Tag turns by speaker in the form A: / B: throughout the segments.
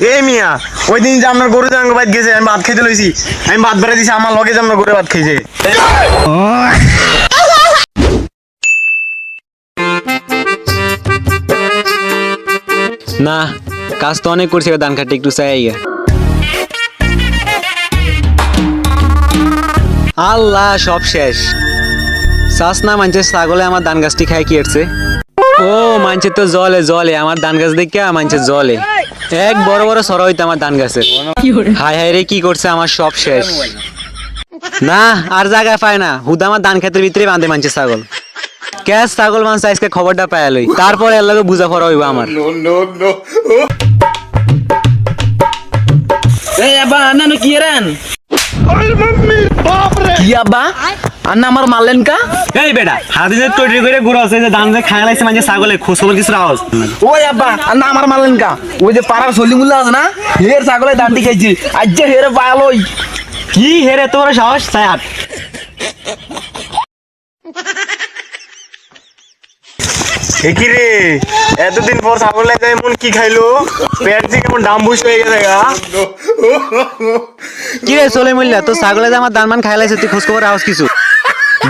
A: এই মিয়া ওই দিন যে আপনার গরু জাঙ্গ ভাত গেছে আমি ভাত খাইতে লইছি আমি ভাত বেড়ে দিছি আমার লগে যে আপনার গরু ভাত খাইছে
B: না কাজ তো অনেক করছি ধান কাটতে একটু চাই গিয়া আল্লাহ সব শেষ চাষ না মানছে ছাগলে আমার ধান গাছটি খাই কি এসছে ও মানছে তো জলে জলে আমার ধান গাছ দেখে মানছে জলে এক বড় বড় সরা হইতো আমার ধান গাছের হাই হাই রে কি করছে আমার সব শেষ না আর জায়গায় পায় না হুদা আমার ধান ক্ষেতের ভিতরে বাঁধে মানছে ছাগল ক্যাশ ছাগল মানছে আজকে খবরটা পাইলই তারপর এর লগে বুঝা পড়া হইব আমার
C: এই আব্বা আন্না কি এরেন কি আব্বা আন্না আমার মারলেন কা
B: এই বেটা হাতে যে তৈরি করে গুড় আছে যে ধান যে খায় লাগছে মানে ছাগলে খোসল কিছু আওয়াজ
C: ওই আব্বা আন্না আমার মারলেন কা ওই যে পাড়ার সলিমুল্লাহ আছে না হের ছাগলে দাঁড়ি খাইছি আজ যে হেরে পালই
B: কি হেরে তোর সাহস চাই হাত
A: কি রে এতদিন পর ছাগল লাগে এমন কি খাইলো পেট থেকে কেমন ডাম্বুস হয়ে গেছে গা
B: কি রে চলে মূল্য তো ছাগলে যে আমার ধান মান খাই লাগছে তুই খোঁজ খবর আওয়াজ কিছু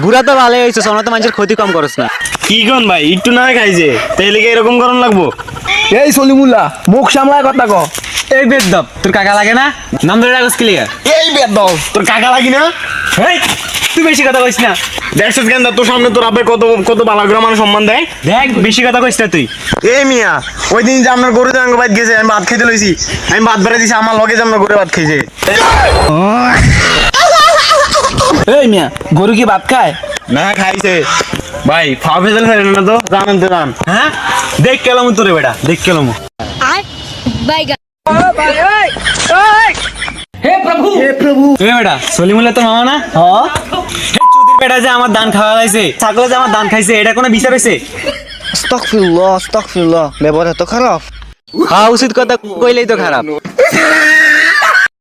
B: বুড়া তো ভালোই হয়েছে সোনা তো মানুষের ক্ষতি কম করস না
A: কি কোন ভাই একটু না খাইছে তাইলে কি এরকম করন লাগবো
C: এই সলিমুল্লাহ মুখ সামলায় কথা ক
B: এই বেদব তোর কাকা লাগে না নাম ধরে রাখস কি লিগা
C: এই বেদব
A: তোর কাকা লাগি না
B: এই তুই বেশি কথা কইস না
A: দেখছিস কেন তোর সামনে তোর আব্বে কত কত বালাগ্রা মানুষ সম্মান দেয়
B: দেখ বেশি কথা কইস না তুই
A: এই মিয়া ওই দিন যে আপনার গরু জাঙ্গ ভাত গেছে আমি ভাত খাইতে লইছি আমি ভাত বেড়ে দিছি আমার লগে যে আপনার গরু ভাত খাইছে
C: এই মিয়া গরু কি ভাত খায়
A: না খাইছে ভাই ফাও ফেজল ফেলে না তো জানেন তো জান
B: হ্যাঁ দেখ কেলাম তোরে বেটা দেখ কেলাম
D: বাইগা
C: হে প্রভু
B: এ বেটা সলিমুল্লাহ তো মামা না
C: হ্যাঁ
B: হে চুদির বেটা যে আমার ধান খাওয়া লাইছে ছাগল যে আমার ধান খাইছে এটা কোনো বিচার হইছে
E: আস্তাগফিরুল্লাহ ব্যবহার এত খারাপ
B: হ্যাঁ উচিত কথা কইলেই তো খারাপ